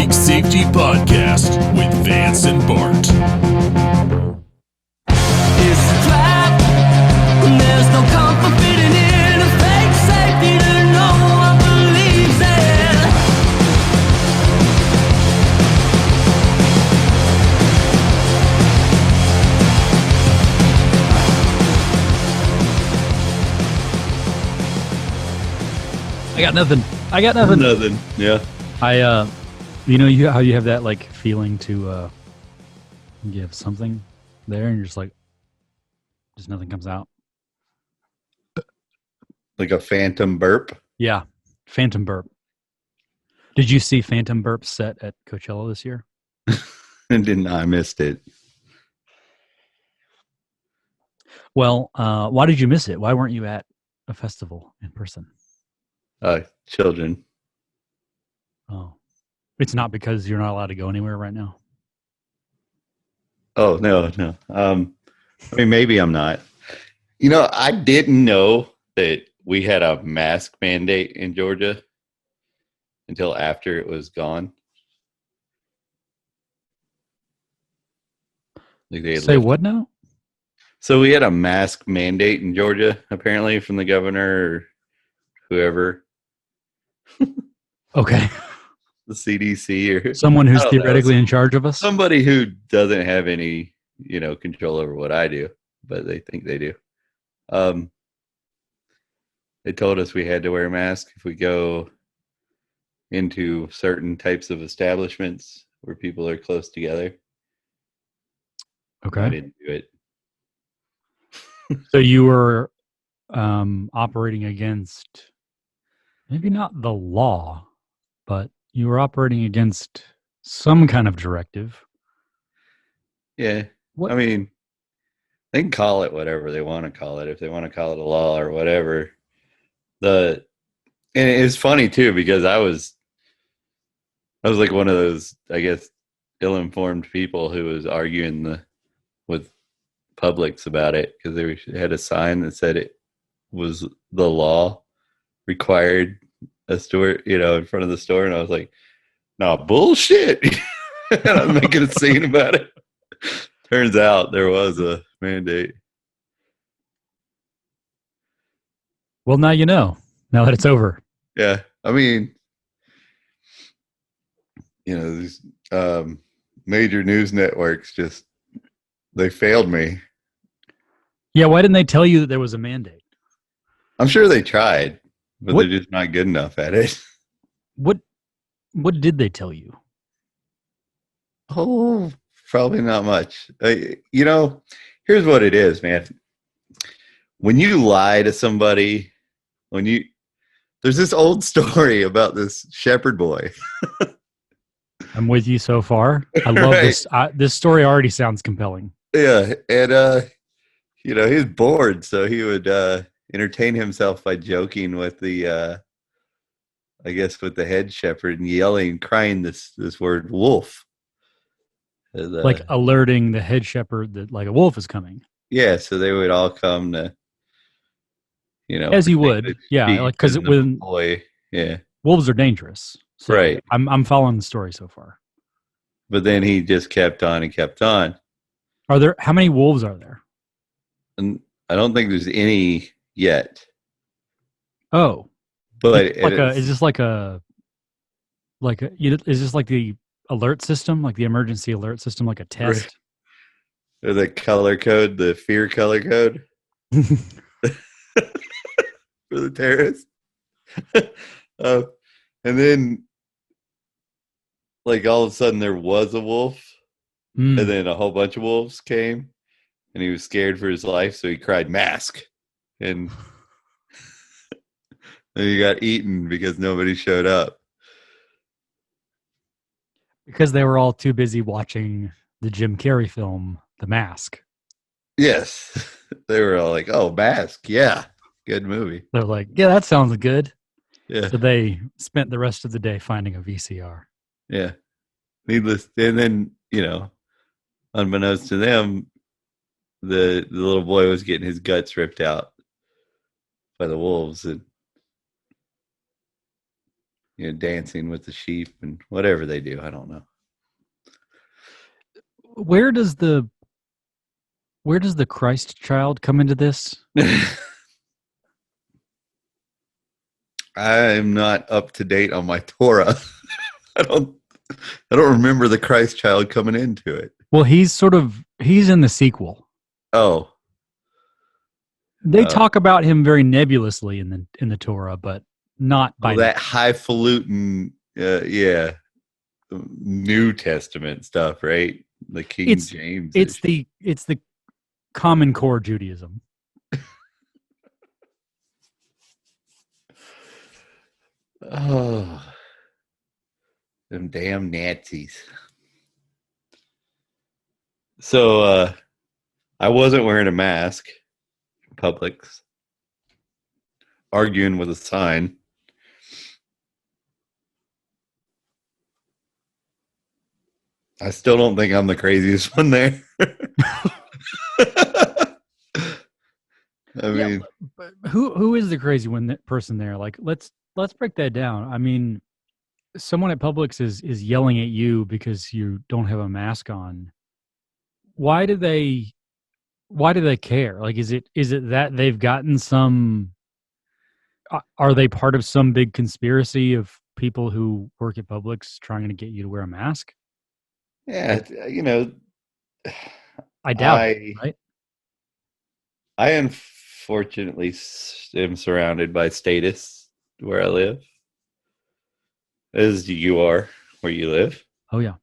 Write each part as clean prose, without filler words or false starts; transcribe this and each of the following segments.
Big Safety Podcast with Vance and Bart. It's a trap. There's no comfort fitting in a fake safety that no one believes in. I got nothing. Nothing. Yeah. How you have that like feeling to you have something there and you're just like, just nothing comes out. Like a phantom burp. Yeah. Phantom burp. Did you see Phantom Burp set at Coachella this year? I missed it. Well, why did you miss it? Why weren't you at a festival in person? Children. Oh, it's not because you're not allowed to go anywhere right now. Oh, no. I mean, maybe I'm not. I didn't know that we had a mask mandate in Georgia until after it was gone. Like they had Say lifted- what now? So we had a mask mandate in Georgia, apparently, from the governor or whoever, Okay. the CDC or Someone who's I don't know. theoretically in charge of us? Somebody who doesn't have any, control over what I do, but they think they do. They told us we had to wear a mask if we go into certain types of establishments where people are close together. I Okay. didn't do it. So you were operating against maybe not the law, but you were operating against some kind of directive. Yeah. What? I mean, they can call it whatever they want to call it. If they want to call it a law or whatever. And it's funny too, because I was like one of those, I guess, ill-informed people who was arguing with Publix about it because they had a sign that said it was the law required a store, in front of the store, and I was like, "No, bullshit!" And I was making a scene about it. Turns out there was a mandate. Well, now you know. Now that it's over. Yeah, I mean, these major news networks they failed me. Yeah, why didn't they tell you that there was a mandate? I'm sure they tried, but What- they're just not good enough at it. What did they tell you? Oh, probably not much. Here's what it is, man. When you lie to somebody, there's this old story about this shepherd boy. I'm with you so far. I love Right. this. This story already sounds compelling. Yeah, and he was bored, so he would entertain himself by joking with the with the head shepherd and yelling, crying this word wolf. Like alerting the head shepherd that like a wolf is coming. Yeah, so they would all come to, As you would. Yeah, like because when boy, yeah, wolves are dangerous. So right. I'm following the story so far. But then he just kept on and kept on. How many wolves are there? And I don't think there's any yet. Oh. But Is this like the alert system, like the emergency alert system, like a test? Or the color code, the fear color code for the terrorists. And then, like, all of a sudden there was a wolf, Mm. and then a whole bunch of wolves came, and he was scared for his life, so he cried, "Mask!" And then he got eaten because nobody showed up. Because they were all too busy watching the Jim Carrey film, The Mask. Yes. They were all like, "Oh, Mask. Yeah. Good movie." They're like, yeah, that sounds good. Yeah. So they spent the rest of the day finding a VCR. Yeah. Needless. And then, unbeknownst to them, the little boy was getting his guts ripped out by the wolves. And dancing with the sheep and whatever they do. I don't know. Where does the Christ child come into this? I'm not up to date on my Torah. I don't remember the Christ child coming into it. Well, he's in the sequel. Oh, They talk about him very nebulously in the Torah, but not by that highfalutin, New Testament stuff, right? The King James. It's the Common Core Judaism. Oh, them damn Nazis. So I wasn't wearing a mask in Publix, arguing with a sign. I still don't think I'm the craziest one there. I mean, but who is the crazy person there? Like, let's break that down. I mean, someone at Publix is yelling at you because you don't have a mask on. Why do they care? Like, is it that they've gotten some? Are they part of some big conspiracy of people who work at Publix trying to get you to wear a mask? yeah, I doubt it, right? I unfortunately am surrounded by statists where I live, as you are where you live. Oh yeah.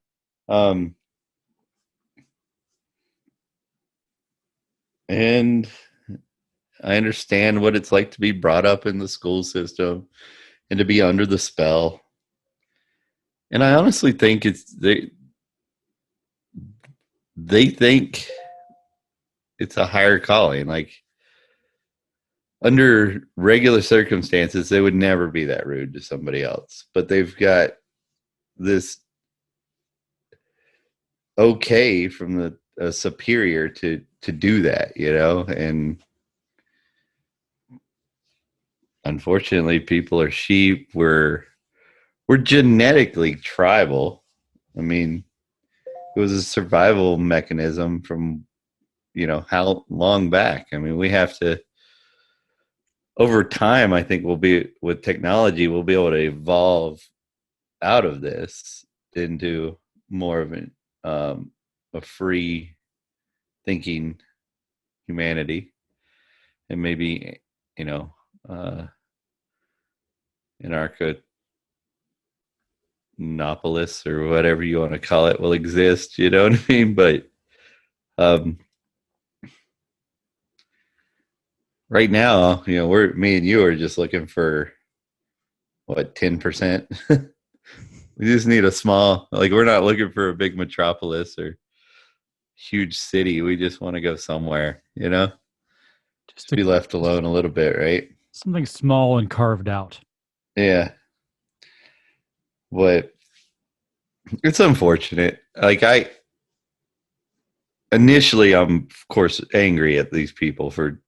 And I understand what it's like to be brought up in the school system and to be under the spell. And I honestly think they think it's a higher calling. Like, under regular circumstances, they would never be that rude to somebody else. But they've got this okay from the superior to do that, and unfortunately people are sheep. We're genetically tribal. I mean, it was a survival mechanism from how long back. I mean, we have to, over time, I think with technology we'll be able to evolve out of this into more of a free thinking humanity, and maybe anarchonopolis or whatever you want to call it will exist. You know what I mean? But right now, me and you are just looking for what, 10%. We just need a small, like, we're not looking for a big metropolis or huge city. We just want to go somewhere, just to be left alone a little bit, right? Something small and carved out. Yeah. But it's unfortunate. Like, initially I'm of course angry at these people for,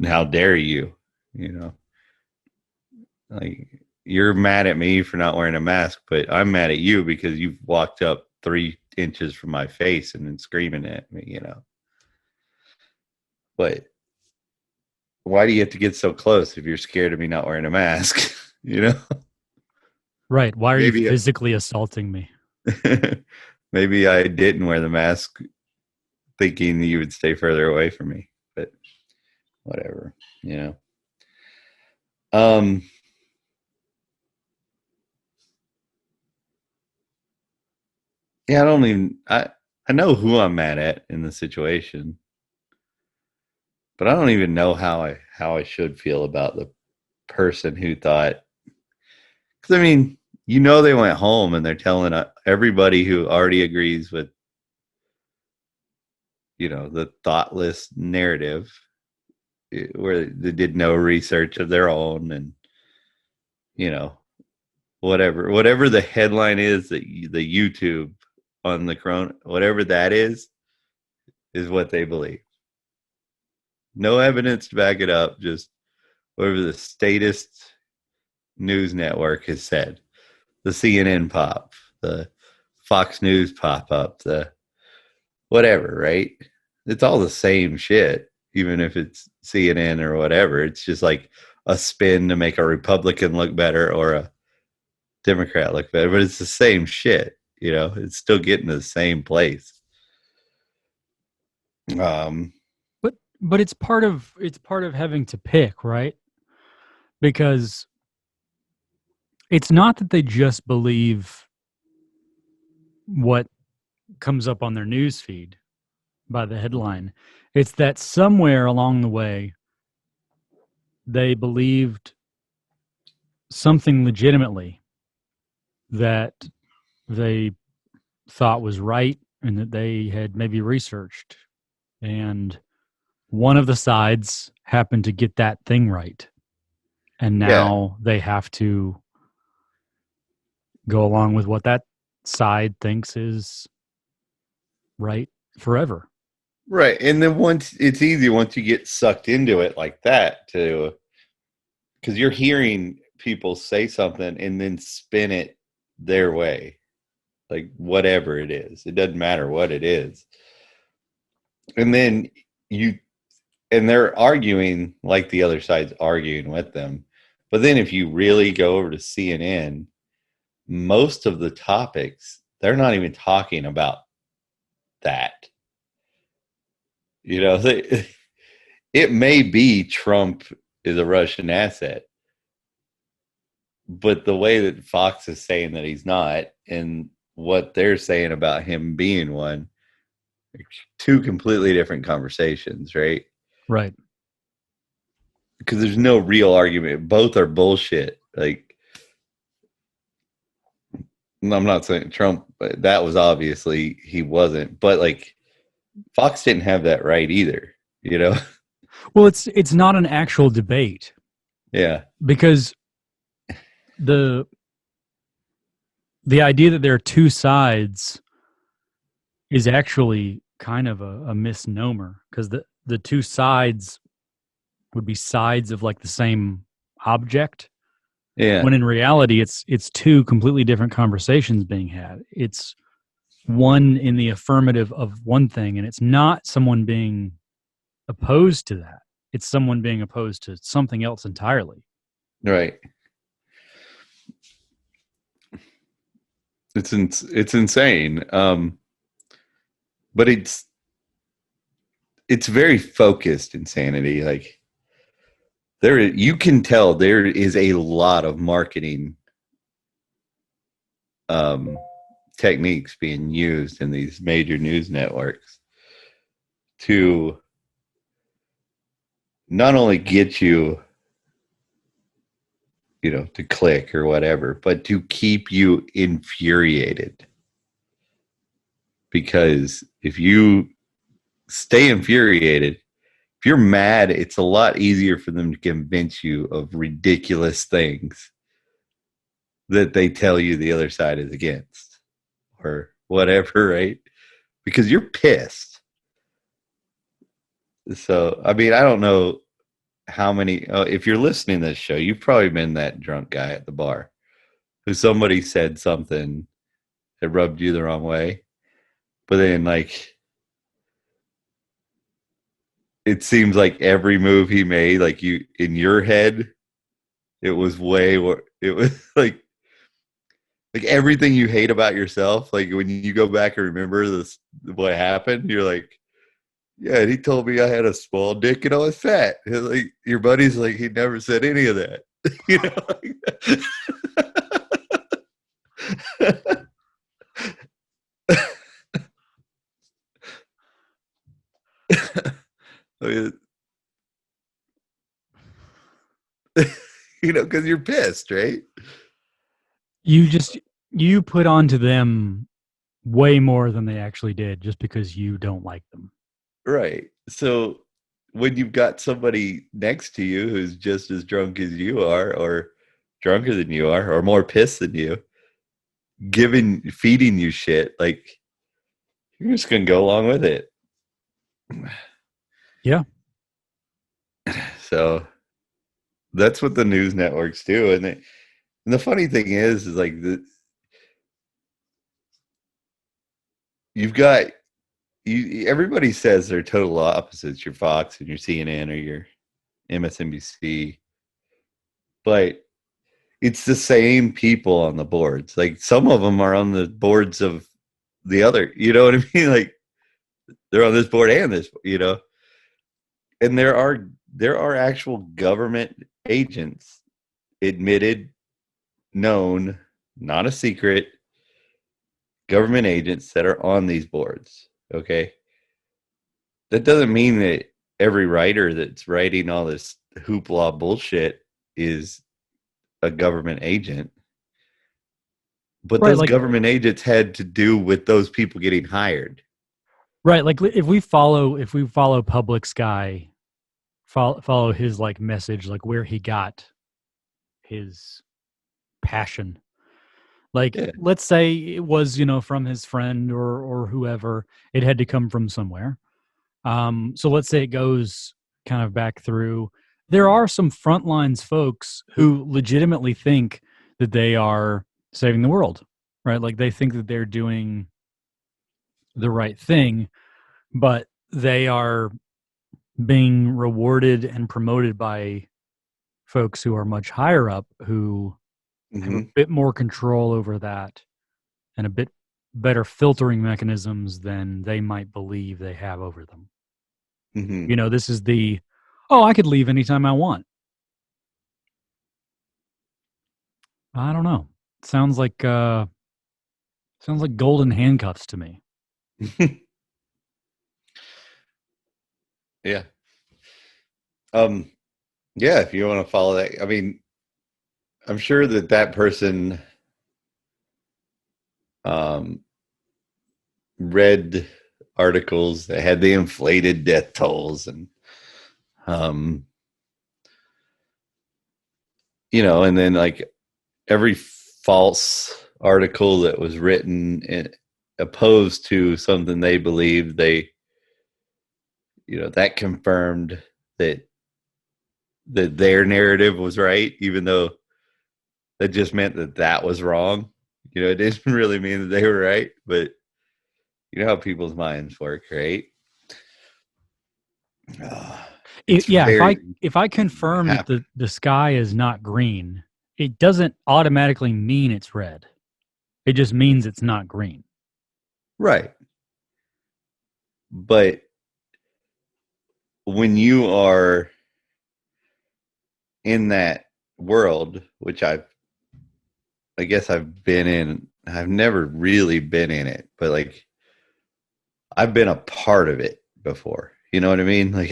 how dare you, like, you're mad at me for not wearing a mask, but I'm mad at you because you've walked up 3 inches from my face and then screaming at me, But why do you have to get so close if you're scared of me not wearing a mask? Right. Why are you physically assaulting me? Maybe I didn't wear the mask thinking you would stay further away from me, but whatever, Yeah, I know who I'm mad at in the situation, but I don't even know how I should feel about the person who thought, because I mean, they went home and they're telling everybody who already agrees with, the thoughtless narrative, where they did no research of their own, and, whatever the headline is, that the YouTube on the corona, whatever that is what they believe. No evidence to back it up, just whatever the statist news network has said. the CNN pop, the Fox News pop up, the whatever, right? It's all the same shit, even if it's CNN or whatever. It's just like a spin to make a Republican look better or a Democrat look better, but it's the same shit. It's still getting to the same place. But it's part of having to pick, right? Because it's not that they just believe what comes up on their news feed by the headline. It's that somewhere along the way they believed something legitimately that they thought was right and that they had maybe researched, and one of the sides happened to get that thing right, and now they have to go along with what that side thinks is right forever. Right. And then once you get sucked into it like that, because you're hearing people say something and then spin it their way, like whatever it is. It doesn't matter what it is. And then they're arguing like the other side's arguing with them. But then if you really go over to CNN, most of the topics, they're not even talking about that. It may be Trump is a Russian asset, but the way that Fox is saying that he's not, and what they're saying about him being one, two completely different conversations, right? Right. Because there's no real argument. Both are bullshit. Like, I'm not saying Trump, but that was obviously he wasn't. But like, Fox didn't have that right either. Well, it's not an actual debate. Yeah. Because the idea that there are two sides is actually kind of a misnomer, because the two sides would be sides of like the same object. Yeah. When in reality it's two completely different conversations being had. It's one in the affirmative of one thing, and it's not someone being opposed to that. It's someone being opposed to something else entirely. Right. It's insane. But it's very focused insanity. Like, you can tell there is a lot of marketing techniques being used in these major news networks to not only get you, to click or whatever, but to keep you infuriated. Because if you stay infuriated, if you're mad, it's a lot easier for them to convince you of ridiculous things that they tell you the other side is against or whatever, right? Because you're pissed. So, I mean, I don't know how many, if you're listening to this show, you've probably been that drunk guy at the bar who somebody said something that rubbed you the wrong way. But then, like, it seems like every move he made, like, you, in your head, it was like everything you hate about yourself. Like, when you go back and remember this, what happened, you're like, yeah, he told me I had a small dick and I was fat. And like, your buddy's like, he never said any of that. I mean, because you're pissed, right? You put onto them way more than they actually did just because you don't like them. Right. So when you've got somebody next to you who's just as drunk as you are, or drunker than you are, or more pissed than you, feeding you shit, like, you're just gonna go along with it. Yeah. So that's what the news networks do. And the funny thing is like, you've got everybody says they're total opposites, your Fox and your CNN or your MSNBC, but it's the same people on the boards. Like some of them are on the boards of the other, you know what I mean? Like they're on this board and this, and there are actual government agents, admitted, known, not a secret, government agents that are on these boards. Okay. That doesn't mean that every writer that's writing all this hoopla bullshit is a government agent. But Right, those like government agents had to do with those people getting hired. right, like if we follow Public Sky, follow his like message, like where he got his passion. Like Yeah. let's say it was, from his friend or whoever, it had to come from somewhere. So let's say it goes kind of back through. There are some frontlines folks who legitimately think that they are saving the world, right? Like they think that they're doing the right thing, but they are being rewarded and promoted by folks who are much higher up who have a Mm-hmm. bit more control over that and a bit better filtering mechanisms than they might believe they have over them. Mm-hmm. This is I could leave anytime I want. I don't know. Sounds like golden handcuffs to me. Yeah. Yeah, if you want to follow that, I mean, I'm sure that person um read articles that had the inflated death tolls and um and then like every false article that was written opposed to something they believed, that confirmed that their narrative was right, even though that just meant that was wrong. It didn't really mean that they were right, but you know how people's minds work, right? It's Yeah, very if I confirm that happen. the sky is not green, it doesn't automatically mean it's red. It just means it's not green. Right. But when you are in that world, which I guess I've been in, I've never really been in it, but like I've been a part of it before. You know what I mean? Like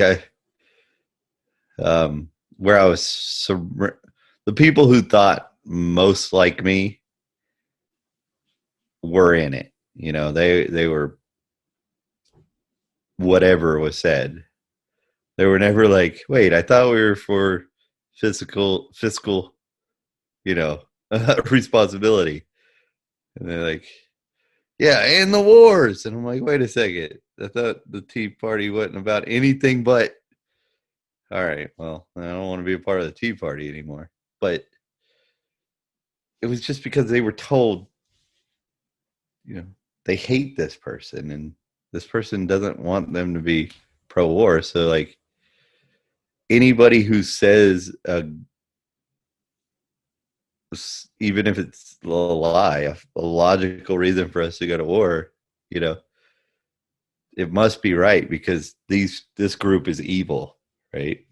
where I was the people who thought most like me were in it. They were whatever was said. They were never like, wait, I thought we were for fiscal, you know, responsibility. And they're like, yeah, and the wars. And I'm like, wait a second. I thought the Tea Party wasn't about anything but. All right, well, I don't want to be a part of the Tea Party anymore. But it was just because they were told, they hate this person and this person doesn't want them to be pro-war. So like anybody who says even if it's a lie, a logical reason for us to go to war, it must be right because this group is evil, right?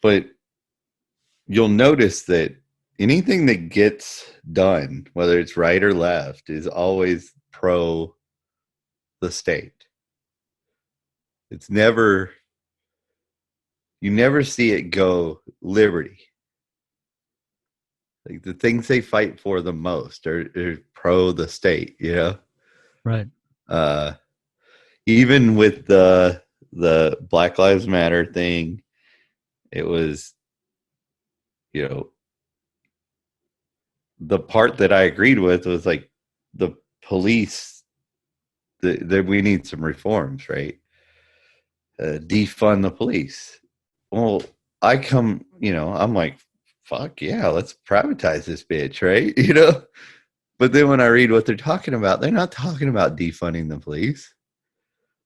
But you'll notice that anything that gets done, whether it's right or left, is always pro the state. It's never, you never see it go liberty. Like the things they fight for the most are pro the state, Right. Uh, even with the Black Lives Matter thing, it was, you know, the part that I agreed with was like the police. That we need some reforms, right? Defund the police. Well, I'm like, fuck yeah, let's privatize this bitch, right? But then when I read what they're talking about, they're not talking about defunding the police.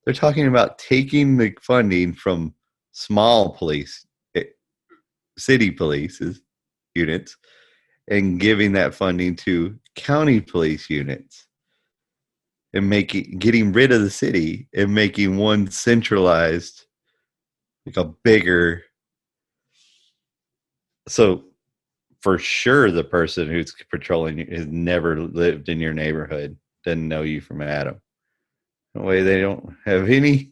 They're talking about taking the funding from small police, city police units, and giving that funding to county police units, and getting rid of the city and making one centralized, like a bigger. So for sure, the person who's patrolling you has never lived in your neighborhood, doesn't know you from Adam. That way they don't have any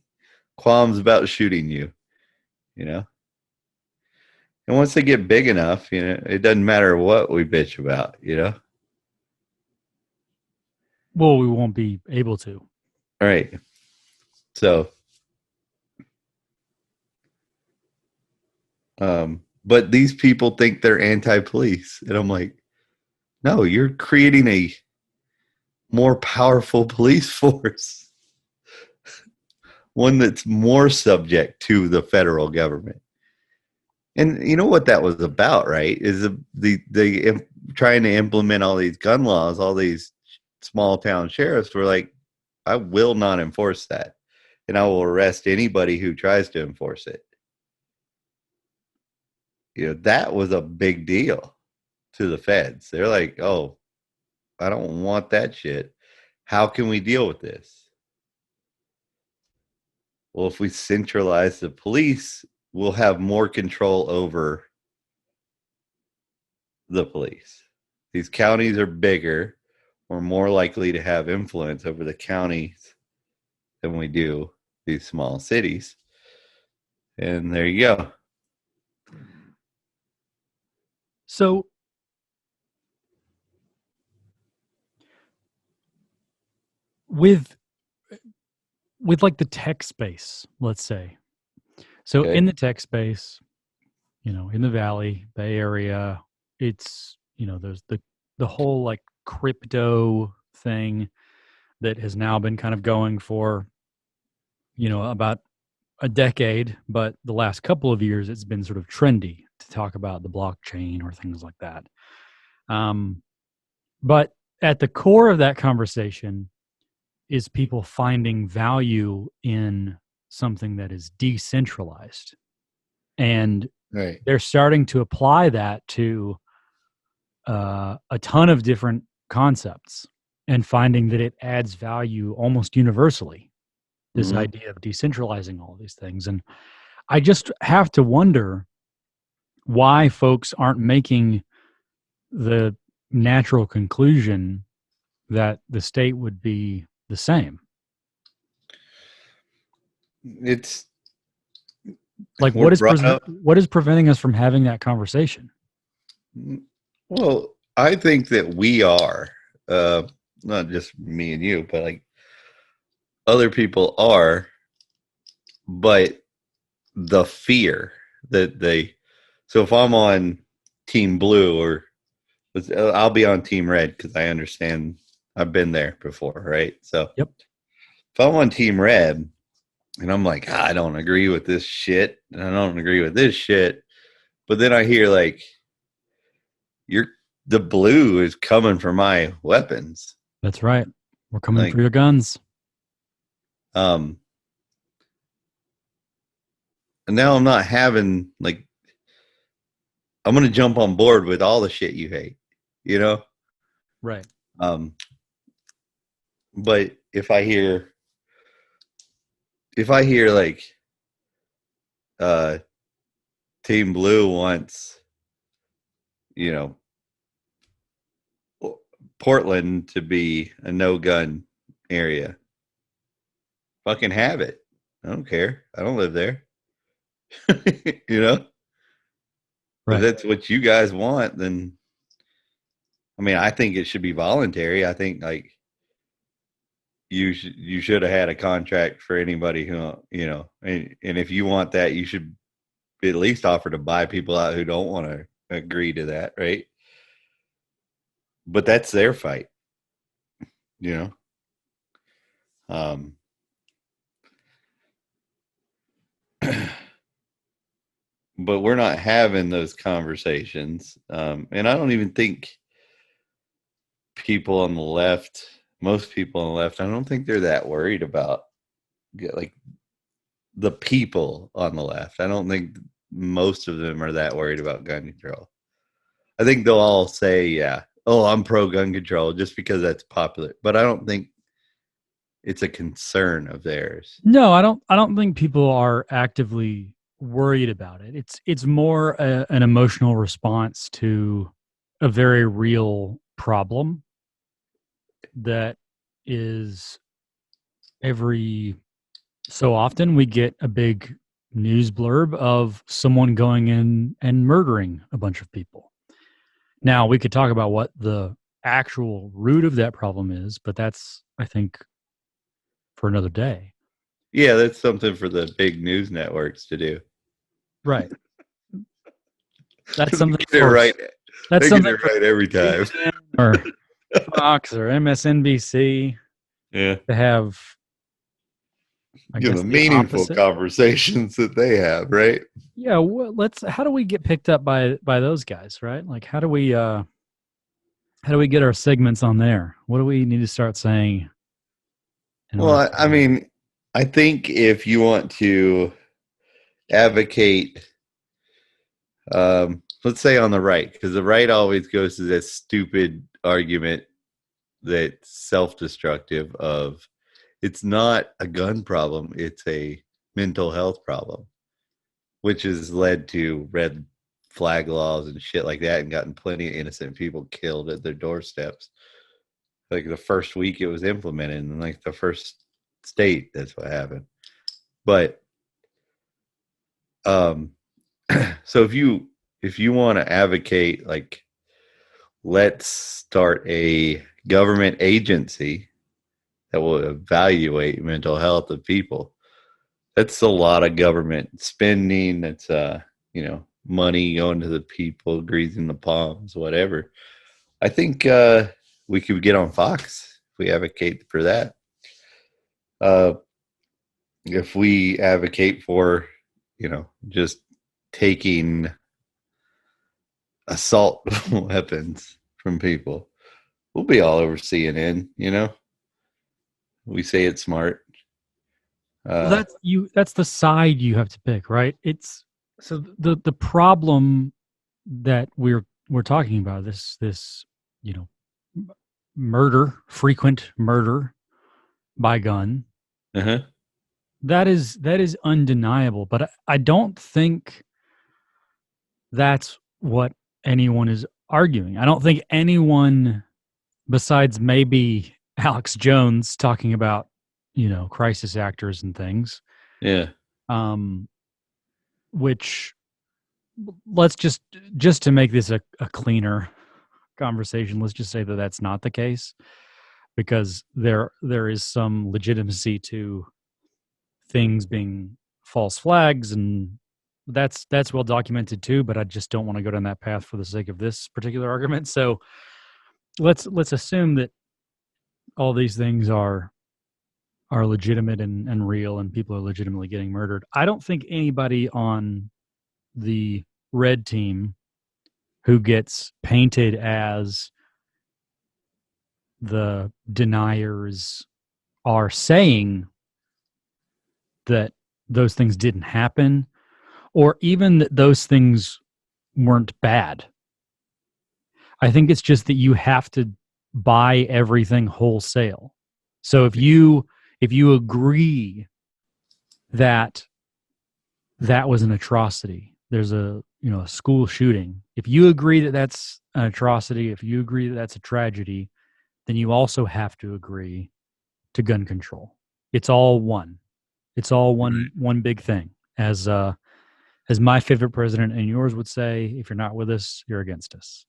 qualms about shooting you, you know? And once they get big enough, it doesn't matter what we bitch about, Well, we won't be able to. All right. So, but these people think they're anti-police. And I'm like, no, you're creating a more powerful police force. One that's more subject to the federal government. And you know what that was about, right? Is the trying to implement all these gun laws, all these small town sheriffs were like, I will not enforce that. And I will arrest anybody who tries to enforce it. That was a big deal to the feds. They're like, oh, I don't want that shit. How can we deal with this? Well, if we centralize the police, we'll have more control over the police. These counties are bigger. We're more likely to have influence over the counties than we do these small cities. And there you go. So with like the tech space, let's say. So Okay. in the tech space, in the Valley, Bay Area, it's, there's the whole like crypto thing that has now been kind of going for, about a decade, but the last couple of years it's been sort of trendy to talk about the blockchain or things like that. But at the core of that conversation is people finding value in something that is decentralized. And Right. they're starting to apply that to a ton of different concepts and finding that it adds value almost universally. This idea of decentralizing all these things. And I just have to wonder why folks aren't making the natural conclusion that the state would be the same. It's like what is preventing us from having that conversation? Well, I think that we are, not just me and you, but like other people are, but the fear that so if I'm on team blue, or I'll be on team red because I understand, I've been there before, right? So Yep. If I'm on team red and I'm like, I don't agree with this shit, and I don't agree with this shit, but then I hear like, the blue is coming for my weapons. That's right. We're coming for your guns. And now I'm not having like, I'm going to jump on board with all the shit you hate, Right. But if I hear like, team blue wants, Portland to be a no gun area, fucking have it. I don't care. I don't live there. Right. If that's what you guys want, then I think it should be voluntary. I think like you should have had a contract for anybody who, and if you want that, you should at least offer to buy people out who don't want to agree to that, right? But that's their fight, but we're not having those conversations. And I don't even think people on the left, most people on the left, I don't think they're that worried about like the people on the left. I don't think most of them are that worried about gun control. I think they'll all say, yeah, oh, I'm pro gun control just because that's popular. But I don't think it's a concern of theirs. No, I don't think people are actively worried about it. It's more an emotional response to a very real problem that is every so often we get a big news blurb of someone going in and murdering a bunch of people. Now, we could talk about what the actual root of that problem is, but that's, I think, for another day. Yeah, that's something for the big news networks to do. Right. That's They something get it for right. that's They get something it for right every time. CNN or Fox or MSNBC Yeah. to have, I You know, guess, the the meaningful opposite. conversations that they have, right? Yeah, how do we get picked up by those guys, right? Like how do we get our segments on there? What do we need to start saying? Well, I mean, I think if you want to advocate, let's say on the right, because the right always goes to this stupid argument that's self-destructive of it's not a gun problem, it's a mental health problem, which has led to red flag laws and shit like that and gotten plenty of innocent people killed at their doorsteps. Like the first week it was implemented in like the first state, that's what happened. But so if you want to advocate like let's start a government agency that will evaluate mental health of people, that's a lot of government spending. That's money going to the people, greasing the palms, whatever. I think we could get on Fox if we advocate for that. If we advocate for, just taking assault weapons from people, we'll be all over CNN. We say it's smart. Well, that's the side you have to pick, right? It's so the problem that we're talking about, this frequent murder by gun, Uh-huh. that is undeniable, but I don't think that's what anyone is arguing. I don't think anyone besides maybe Alex Jones talking about, crisis actors and things. Yeah. Which let's just to make this a cleaner conversation, let's just say that that's not the case, because there is some legitimacy to things being false flags, and that's well documented too, but I just don't want to go down that path for the sake of this particular argument. So let's assume that all these things are legitimate and real, and people are legitimately getting murdered. I don't think anybody on the red team who gets painted as the deniers are saying that those things didn't happen, or even that those things weren't bad. I think it's just that you have to buy everything wholesale. So if you agree that that was an atrocity, there's a school shooting, if you agree that that's an atrocity, if you agree that that's a tragedy, then you also have to agree to gun control. It's all one. It's all one big thing. As my favorite president and yours would say, if you're not with us, you're against us.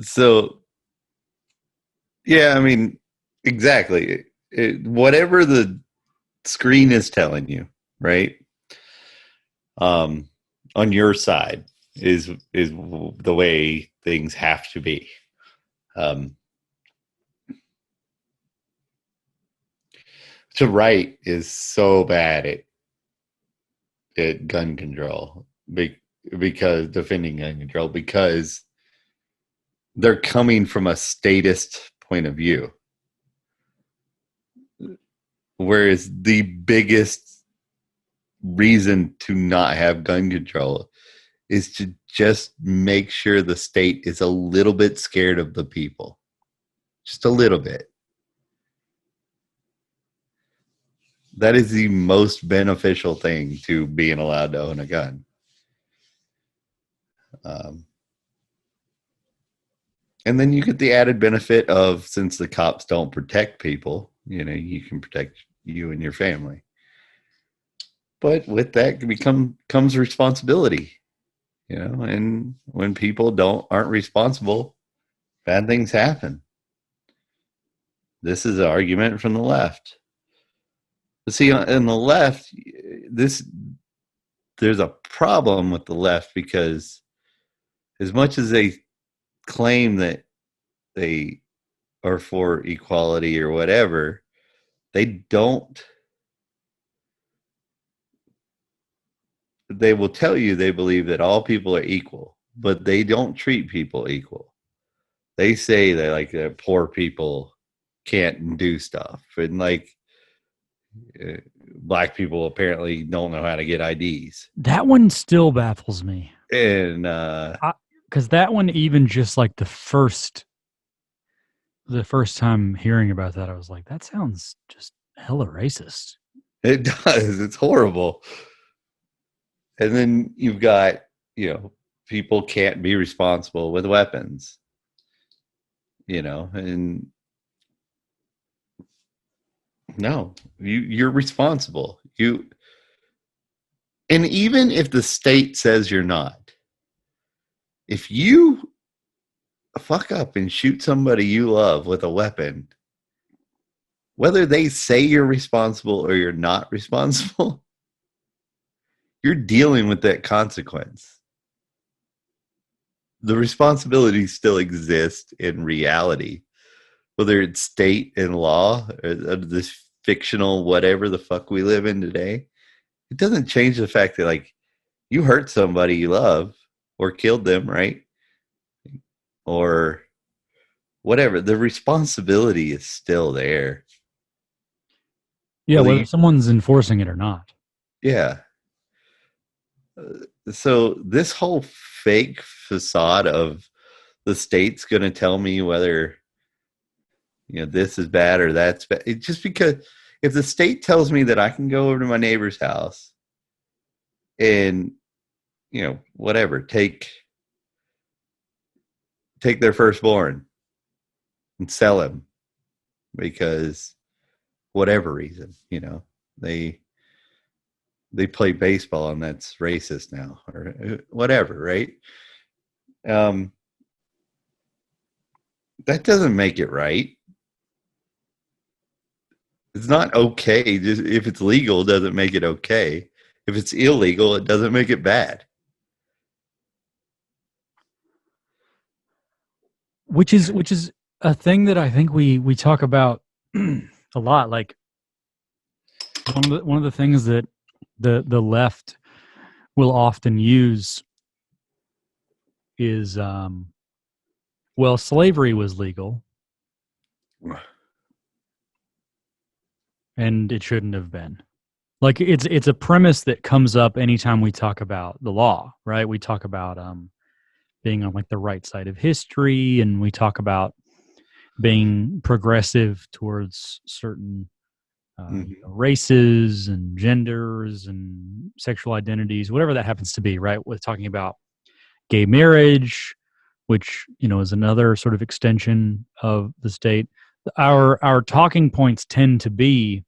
So, yeah, I mean, exactly. Whatever the screen is telling you, right? On your side is the way things have to be. To right is so bad at gun control because defending gun control, because they're coming from a statist point of view. Whereas the biggest reason to not have gun control is to just make sure the state is a little bit scared of the people. Just a little bit. That is the most beneficial thing to being allowed to own a gun. And then you get the added benefit of, since the cops don't protect people, you can protect you and your family. But with that comes responsibility, and when people aren't responsible, bad things happen. This is an argument from the left. But see, on the left, there's a problem with the left, because as much as they claim that they are for equality or whatever, they will tell you they believe that all people are equal, but they don't treat people equal. They say that poor people can't do stuff, and black people apparently don't know how to get IDs. That one still baffles me. And because that one, even just like the first time hearing about that, I was like, that sounds just hella racist. It does. It's horrible. And then you've got, people can't be responsible with weapons, and no, you're responsible. And even if the state says you're not, if you fuck up and shoot somebody you love with a weapon, whether they say you're responsible or you're not responsible, you're dealing with that consequence. The responsibility still exists in reality, whether it's state and law or this fictional whatever the fuck we live in today. It doesn't change the fact that you hurt somebody you love or killed them, right? Or whatever. The responsibility is still there. Yeah, whether someone's enforcing it or not. Yeah. So this whole fake facade of the state's going to tell me whether this is bad or that's bad. It's just because if the state tells me that I can go over to my neighbor's house and whatever, take their firstborn and sell him because whatever reason, they play baseball and that's racist now or whatever, right? That doesn't make it right. It's not okay. Just if it's legal, it doesn't make it okay. If it's illegal, it doesn't make it bad. Which is a thing that I think we talk about a lot. Like one of the things that the left will often use is well, slavery was legal and it shouldn't have been. Like it's a premise that comes up anytime we talk about the law, right? We talk about being on the right side of history, and we talk about being progressive towards certain races and genders and sexual identities, whatever that happens to be, right? With talking about gay marriage, which is another sort of extension of the state. Our talking points tend to be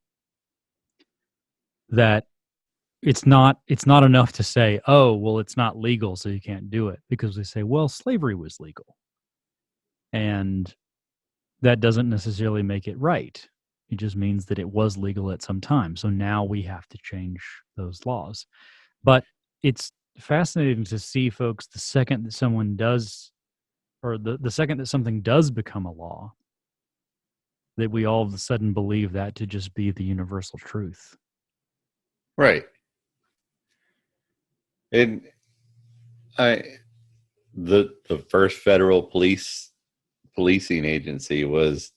that it's not enough to say, oh, well, it's not legal, so you can't do it, because they say, well, slavery was legal, and that doesn't necessarily make it right. It just means that it was legal at some time. So now we have to change those laws. But it's fascinating to see, folks, the second that someone does, or the second that something does become a law, that we all of a sudden believe that to just be the universal truth. Right. And the first federal police policing agency was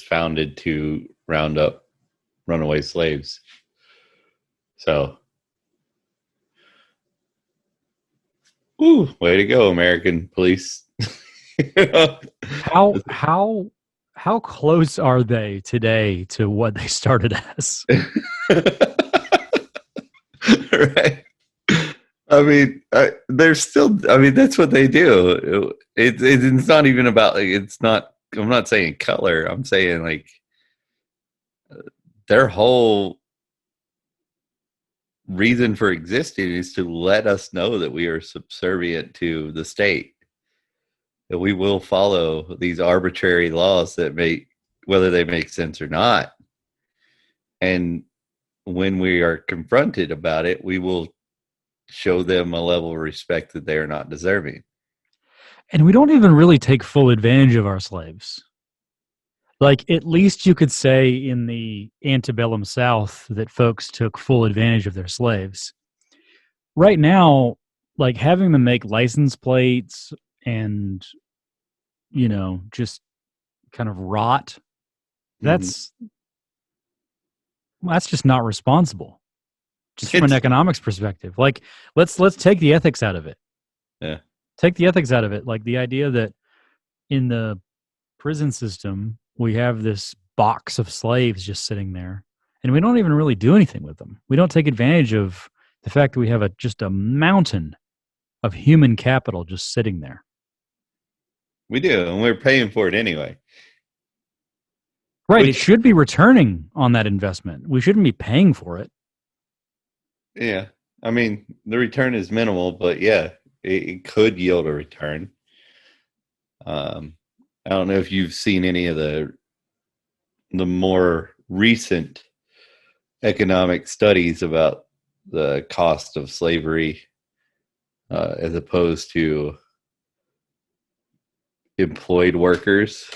founded to round up runaway slaves. So, way to go, American police. How close are they today to what they started as? Right. I mean, they're still. I mean, that's what they do. It's not even about like. It's not. I'm not saying color. I'm saying like their whole reason for existing is to let us know that we are subservient to the state. That we will follow these arbitrary laws that make whether they make sense or not. And when we are confronted about it, we will show them a level of respect that they are not deserving. And we don't even really take full advantage of our slaves. Like, at least you could say in the antebellum South that folks took full advantage of their slaves. Right now, like having them make license plates and, just kind of rot, that's just not responsible. Just from an economics perspective. Like, let's take the ethics out of it. Yeah. Take the ethics out of it. Like the idea that in the prison system, we have this box of slaves just sitting there, and we don't even really do anything with them. We don't take advantage of the fact that we have just a mountain of human capital just sitting there. We do, and we're paying for it anyway. Right. It should be returning on that investment. We shouldn't be paying for it. Yeah. I mean, the return is minimal, but yeah, it could yield a return. I don't know if you've seen any of the more recent economic studies about the cost of slavery as opposed to employed workers,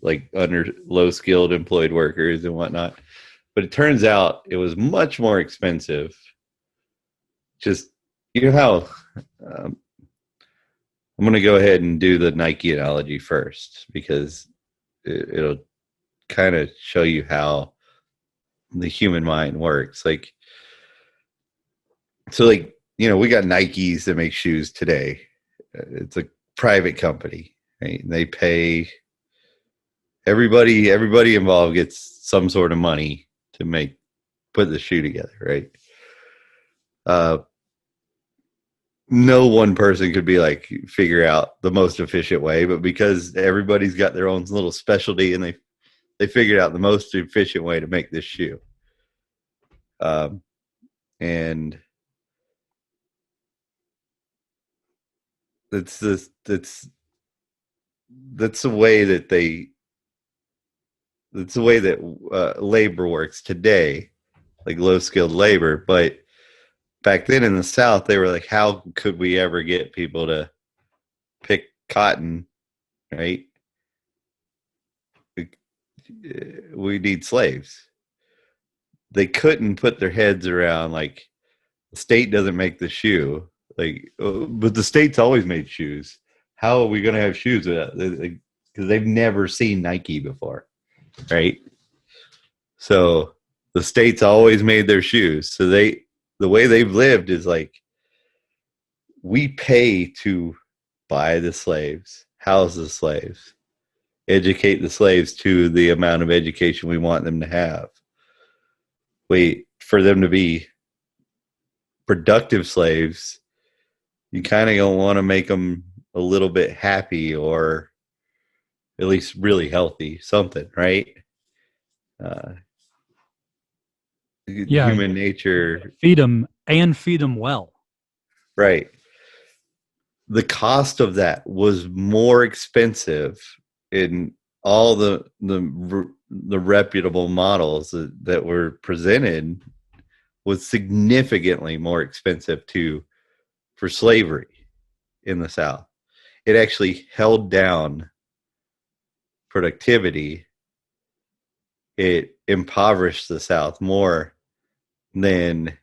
like under low-skilled employed workers and whatnot. But it turns out it was much more expensive. Just, how I'm going to go ahead and do the Nike analogy first because it'll kind of show you how the human mind works. Like, so we got Nikes that make shoes today. It's a private company, right? And they pay everybody involved gets some sort of money to put the shoe together, right? No one person could be like figure out the most efficient way, but because everybody's got their own little specialty and they figured out the most efficient way to make this shoe. And that's the way that labor works today, like low skilled labor. But back then in the South, they were like, how could we ever get people to pick cotton, right? We need slaves. They couldn't put their heads around, like, the state doesn't make the shoe. Like, but the state's always made shoes. How are we going to have shoes? Because they've never seen Nike before, right? So the state's always made their shoes. So the way they've lived is like, we pay to buy the slaves, house the slaves, educate the slaves to the amount of education we want them to have. For them to be productive slaves, you kind of don't want to make them a little bit happy or at least really healthy, something, right? Human nature. Feed them well. Right. The cost of that was more expensive in all the reputable models that were presented, was significantly more expensive for slavery in the South. It actually held down productivity. It impoverished the South more than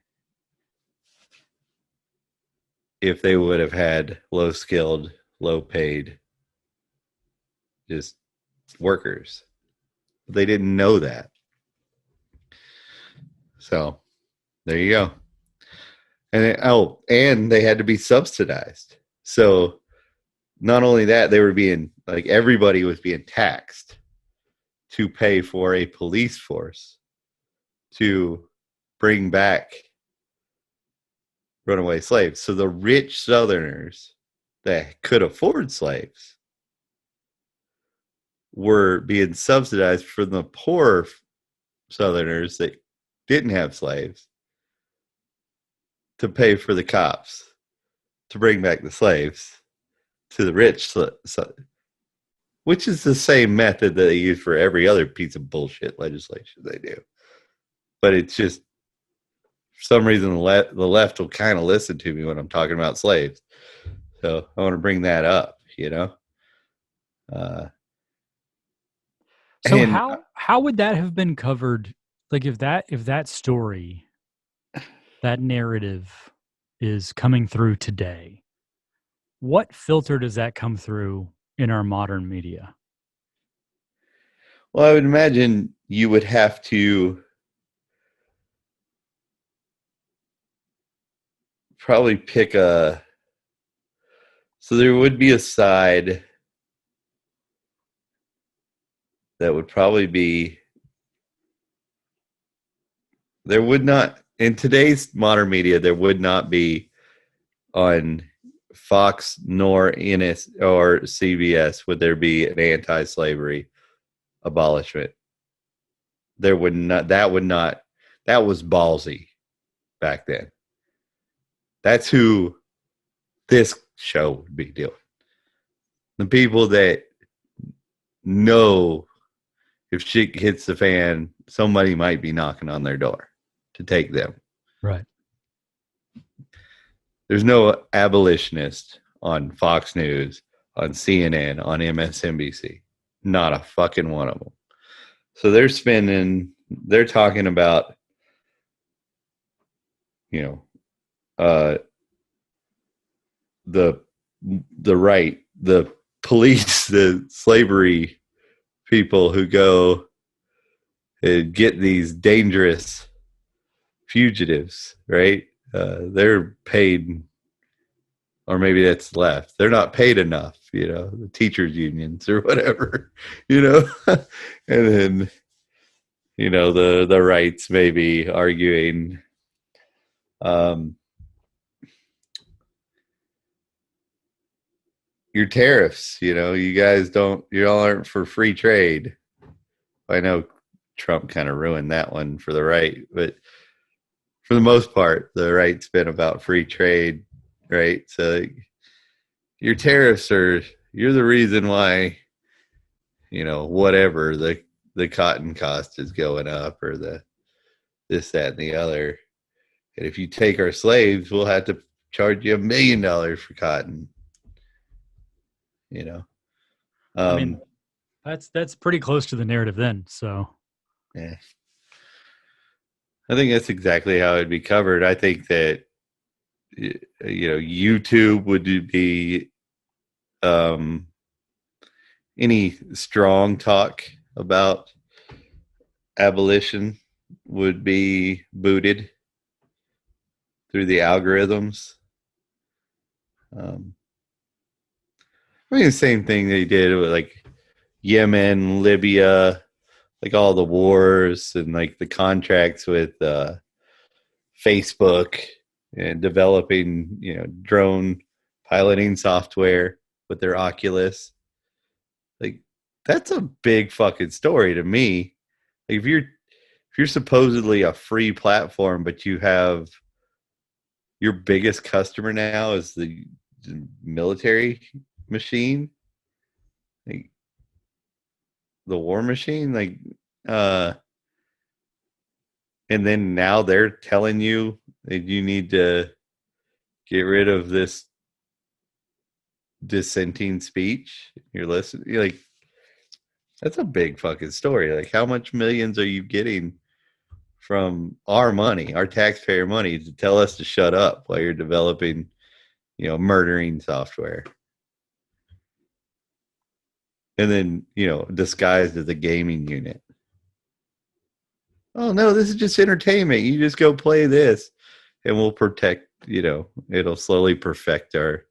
if they would have had low-skilled low paid, just workers. They didn't know that. So there you go. And they had to be subsidized. So not only that, they were being like everybody was being taxed to pay for a police force to bring back runaway slaves. So the rich Southerners that could afford slaves were being subsidized from the poor Southerners that didn't have slaves to pay for the cops to bring back the slaves to the rich, which is the same method that they use for every other piece of bullshit legislation they do. But it's just, for some reason, the left will kind of listen to me when I'm talking about slaves. So I want to bring that up, So and how would that have been covered? Like if that story, that narrative is coming through today, what filter does that come through in our modern media? well, I would imagine you would have to probably pick so there would be a side that would probably be, there would not, in today's modern media, there would not be on Fox nor NS or CBS would there be an anti-slavery abolishment. There would not, that was ballsy back then. That's who this show would be doing. The people that know if shit hits the fan, somebody might be knocking on their door to take them. Right. There's no abolitionist on Fox News, on CNN, on MSNBC. Not a fucking one of them. So they're talking about, the police, the slavery people who go and get these dangerous fugitives, right? They're paid, or maybe that's left. They're not paid enough, the teachers' unions or whatever, and then, the rights may be arguing, your tariffs, you all aren't for free trade. I know Trump kind of ruined that one for the right, but for the most part, the right's been about free trade, right? So your tariffs you're the reason why, whatever the cotton cost is going up, or the this, that, and the other. And if you take our slaves, we'll have to charge you $1 million for cotton. I mean, that's pretty close to the narrative then. So, yeah, I think that's exactly how it'd be covered. I think that YouTube would be any strong talk about abolition would be booted through the algorithms. The same thing they did with like Yemen, Libya, like all the wars and like the contracts with Facebook and developing, drone piloting software with their Oculus. Like that's a big fucking story to me. Like if you're supposedly a free platform, but you have your biggest customer now is the military machine, like the war machine, like and then now they're telling you that you need to get rid of this dissenting speech. You're listening, you're like, that's a big fucking story. Like how much millions are you getting from our money, our taxpayer money, to tell us to shut up while you're developing, murdering software? and then, disguised as a gaming unit. Oh no, this is just entertainment. You just go play this and we'll protect, it'll slowly perfect our,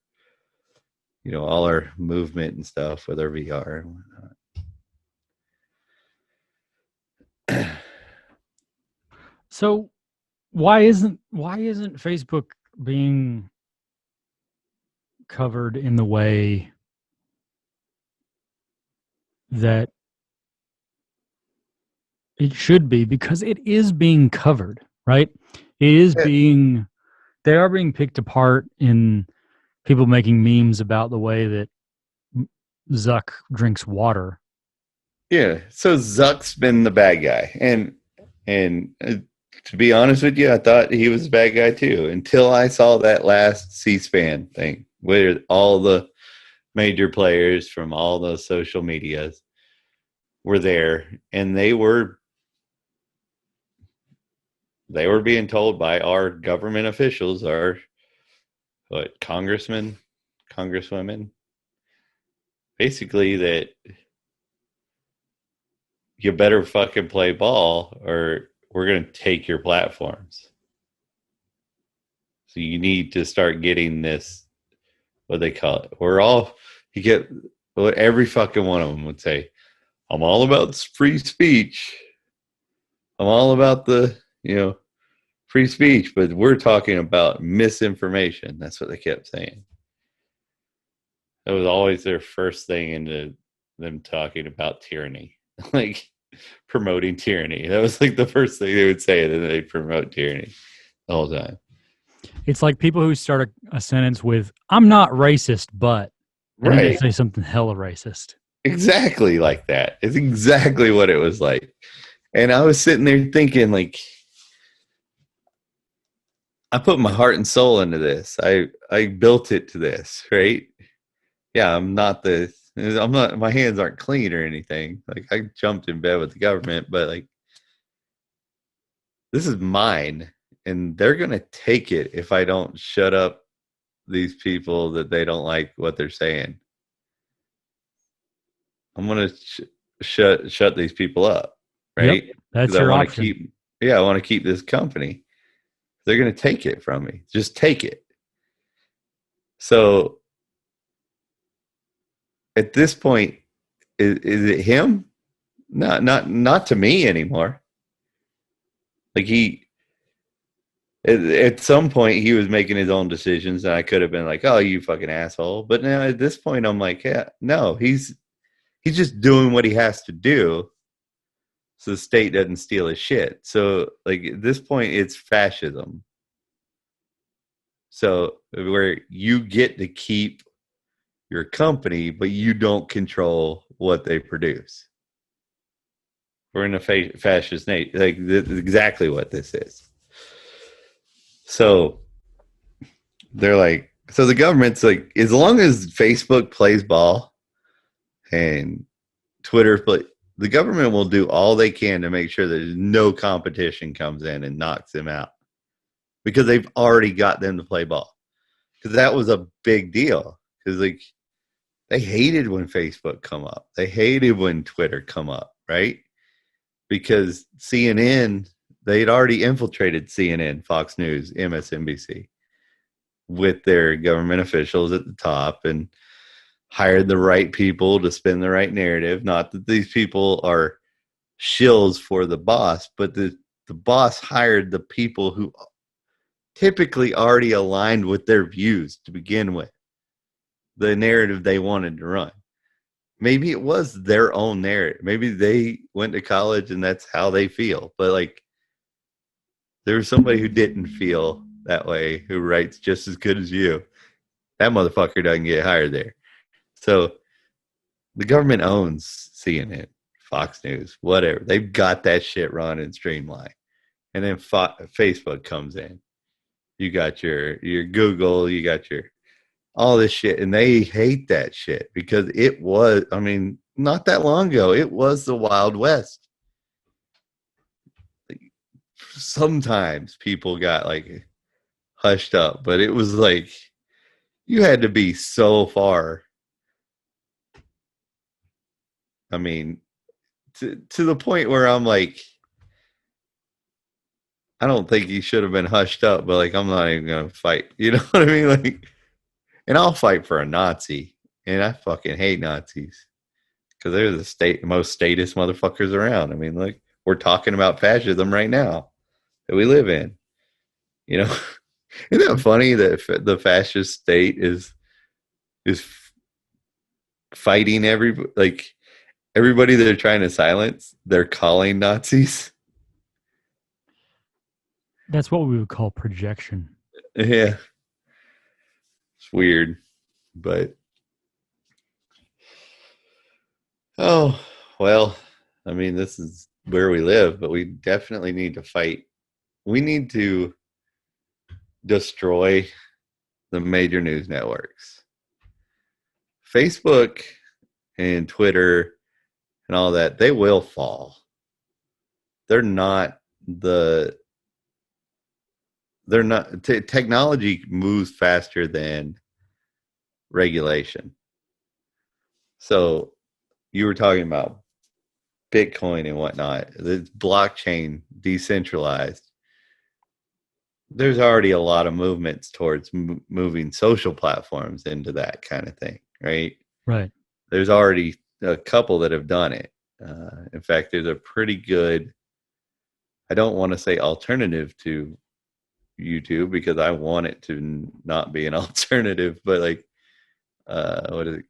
all our movement and stuff with our VR and whatnot. So why isn't Facebook being covered in the way that it should be? Because it is being covered, right? It is being, they are being picked apart in people making memes about the way that Zuck drinks water. Yeah, so Zuck's been the bad guy, and to be honest with you, I thought he was a bad guy too until I saw that last C-SPAN thing where all the major players from all the social medias were there, and they were being told by our government officials, our congressmen, congresswomen, basically that you better fucking play ball or we're going to take your platforms. So you need to start getting this, what they call it. Every fucking one of them would say, I'm all about free speech. I'm all about the, free speech, but we're talking about misinformation. That's what they kept saying. That was always their first thing into them talking about tyranny. Like promoting tyranny. That was like the first thing they would say, and then they'd promote tyranny the whole time. It's like people who start a sentence with, I'm not racist, but, and then they say something hella racist. Exactly like that. It's exactly what it was like. And I was sitting there thinking, like, I put my heart and soul into this. I built it to this, right? Yeah, my hands aren't clean or anything. Like, I jumped in bed with the government, but like, this is mine, and they're going to take it if I don't shut up these people that they don't like what they're saying. I'm going to shut these people up, right? Yep, that's your option. I want to keep this company. They're going to take it from me. Just take it. So at this point, is it him? Not to me anymore. Like at some point he was making his own decisions, and I could have been like, "Oh, you fucking asshole!" But now at this point, I'm like, "Yeah, no, he's just doing what he has to do, so the state doesn't steal his shit." So like at this point, it's fascism. So where you get to keep your company, but you don't control what they produce. We're in a fascist nation. Like, this is exactly what this is. So they're like, so the government's like, as long as Facebook plays ball and Twitter the government will do all they can to make sure that no competition comes in and knocks them out, because they've already got them to play ball. Because that was a big deal. Because like, they hated when Facebook come up. They hated when Twitter come up, right? Because CNN, they'd already infiltrated CNN, Fox News, MSNBC with their government officials at the top and hired the right people to spin the right narrative. Not that these people are shills for the boss, but the boss hired the people who typically already aligned with their views to begin with, the narrative they wanted to run. Maybe it was their own narrative. Maybe they went to college and that's how they feel. But like, there was somebody who didn't feel that way, who writes just as good as you. That motherfucker doesn't get hired there. So the government owns CNN, Fox News, whatever. They've got that shit run and streamlined. And then Facebook comes in. You got your Google, you got your all this shit, and they hate that shit because it was, I mean, not that long ago, it was the Wild West. Like, sometimes people got like hushed up, but it was like you had to be so far I mean, to the point where I'm like, I don't think he should have been hushed up, but like, I'm not even gonna fight. You know what I mean? Like, and I'll fight for a Nazi, and I fucking hate Nazis because they're the most statist motherfuckers around. I mean, like, we're talking about fascism right now that we live in. You know, isn't that funny that the fascist state is fighting everybody they're trying to silence? They're calling Nazis. That's what we would call projection. Yeah, it's weird, but oh well. I mean, this is where we live, but we definitely need to fight. We need to destroy the major news networks. Facebook and Twitter and all that, they will fall. They're not technology moves faster than regulation. So you were talking about Bitcoin and whatnot. The blockchain decentralized. There's already a lot of movements towards moving social platforms into that kind of thing, right? Right. There's already a couple that have done it. In fact, there's a pretty good, I don't want to say alternative to YouTube because I want it to not be an alternative, but like, what is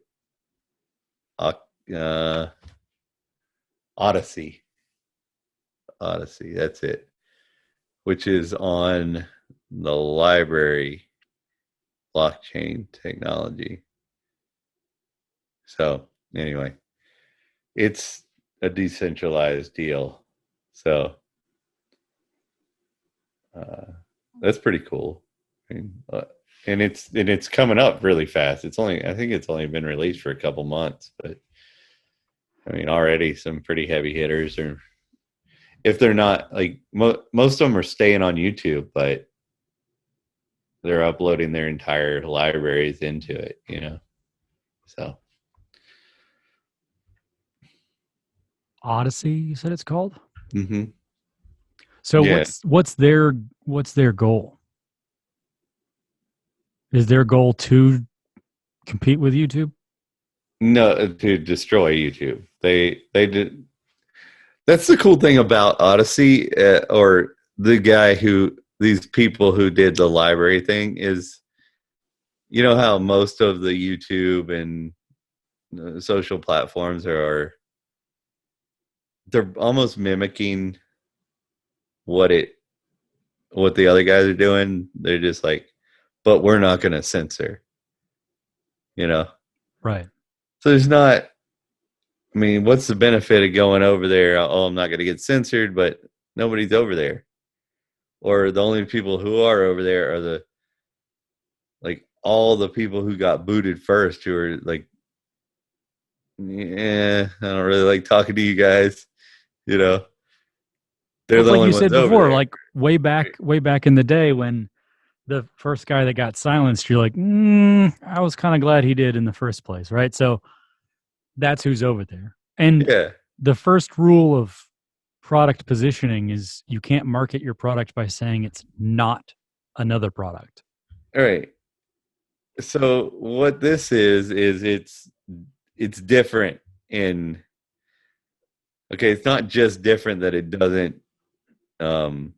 it? Odyssey. Odyssey, that's it. Which is on the library blockchain technology. So anyway, it's a decentralized deal. So that's pretty cool. I mean, and it's coming up really fast. I think it's only been released for a couple months, but I mean, already some pretty heavy hitters are, if they're not like most of them are staying on YouTube, but they're uploading their entire libraries into it, you know. So Odyssey, you said it's called? mm-hmm. So Yeah. what's their goal? Is their goal to compete with YouTube? No, to destroy YouTube. They did. That's the cool thing about Odyssey, or these people who did the library thing is, you know how most of the YouTube and social platforms they're almost mimicking what the other guys are doing. They're just like, but we're not going to censor, you know? Right. So there's not, I mean, what's the benefit of going over there? Oh, I'm not going to get censored, but nobody's over there. Or the only people who are over there are all the people who got booted first, who are like, yeah, I don't really like talking to you guys, you know? They're the Like only you ones said over before, there. like way back in the day when the first guy that got silenced, you're like, I was kind of glad he did in the first place, right? So that's who's over there. And Yeah. the first rule of product positioning is you can't market your product by saying it's not another product. All right. So what this is it's different in, okay, it's not just different that it doesn't um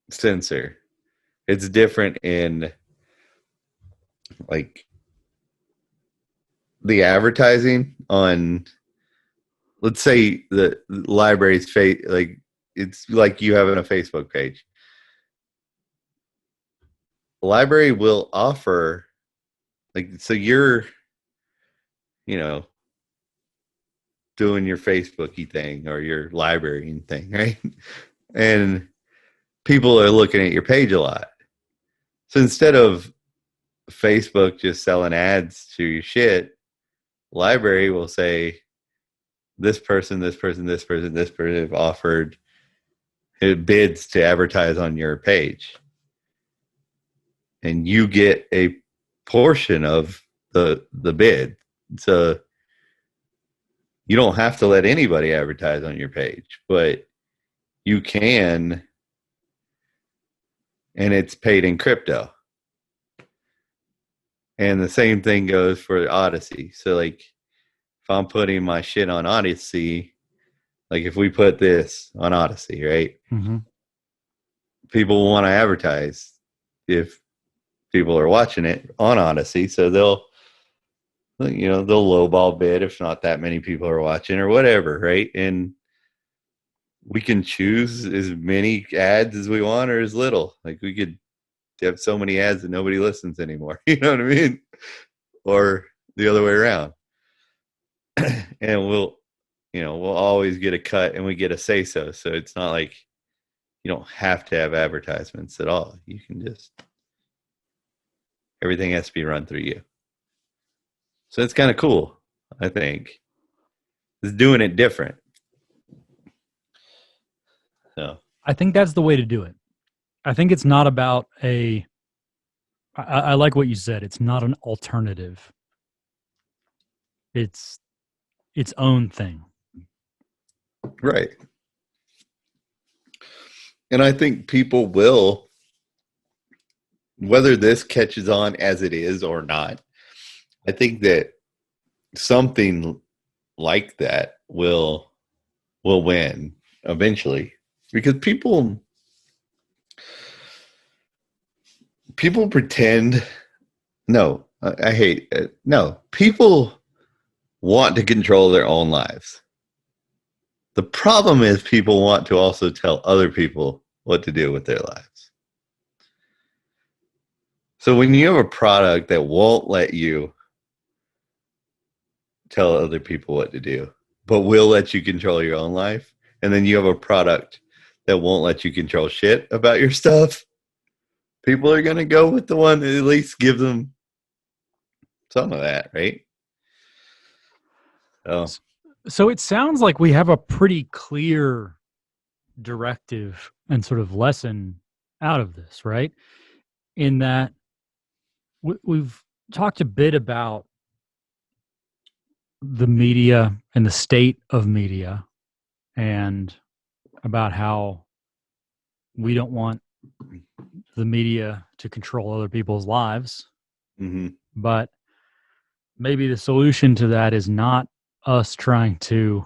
censor. It's different in like the advertising on, let's say the library's like, it's like you having a Facebook page. The library will offer, like, so you're, you know, doing your Facebooky thing or your library thing, right? And people are looking at your page a lot. So instead of Facebook just selling ads to your shit, library will say, this person, this person, this person, this person have offered, it bids to advertise on your page. And you get a portion of the bid. So you don't have to let anybody advertise on your page, but you can, and it's paid in crypto. And the same thing goes for Odyssey. So like if I'm putting my shit on Odyssey, like if we put this on Odyssey, right? Mm-hmm. People want to advertise if people are watching it on Odyssey. So they'll lowball bid if not that many people are watching or whatever, right? And we can choose as many ads as we want or as little. Like we could have so many ads that nobody listens anymore. You know what I mean? Or the other way around. And we'll always get a cut and we get a say so. So it's not like you don't have to have advertisements at all. You can just, everything has to be run through you. So it's kind of cool, I think. It's doing it different. So I think that's the way to do it. I think it's not about I like what you said. It's not an alternative. It's its own thing. right. And I think people will, whether this catches on as it is or not, I think that something like that will win eventually, because people pretend. No, I hate it. No, people want to control their own lives. The problem is people want to also tell other people what to do with their lives. So when you have a product that won't let you tell other people what to do, but will let you control your own life, and then you have a product that won't let you control shit about your stuff, people are going to go with the one that at least gives them some of that, right? So it sounds like we have a pretty clear directive and sort of lesson out of this, right? In that we've talked a bit about the media and the state of media and about how we don't want the media to control other people's lives. Mm-hmm. But maybe the solution to that is not us trying to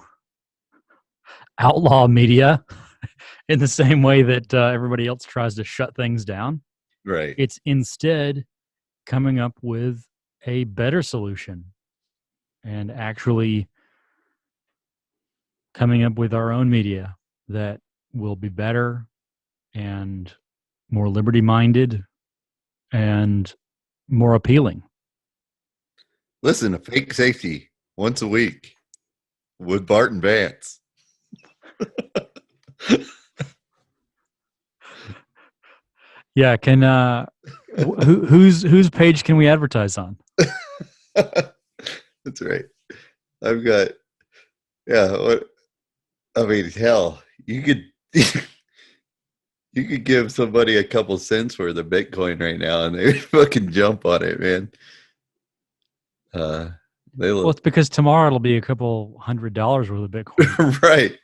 outlaw media in the same way that everybody else tries to shut things down. Right. It's instead coming up with a better solution and actually coming up with our own media that will be better and more liberty-minded and more appealing. Listen to Fake Safety once a week with Bart and Vance. Yeah, can whose page can we advertise on? That's right. I've got, I mean, hell, you could you could give somebody a couple cents worth of Bitcoin right now and they fucking jump on it, man. Well, it's because tomorrow it'll be a couple $100 worth of Bitcoin. Right.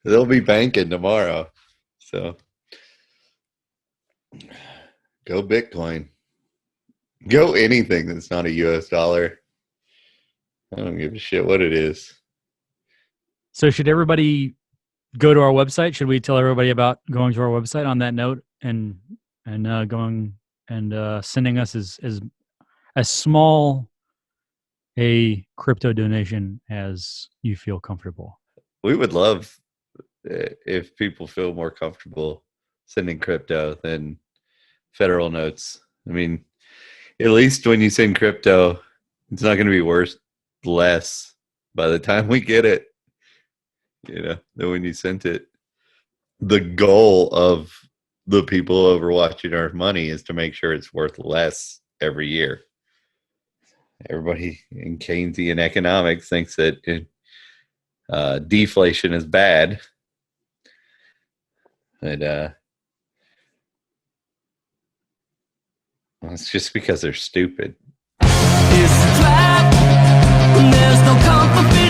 They'll be banking tomorrow. So go Bitcoin. Go anything that's not a US dollar. I don't give a shit what it is. So should everybody go to our website? Should we tell everybody about going to our website on that note and going and sending us as small a crypto donation as you feel comfortable? We would love if people feel more comfortable sending crypto than federal notes. I mean, at least when you send crypto, it's not going to be worth less by the time we get it, than when you sent it. The goal of the people overwatching our money is to make sure it's worth less every year. Everybody in Keynesian economics thinks that deflation is bad. But it's just because they're stupid. It's a trap. There's no comfort.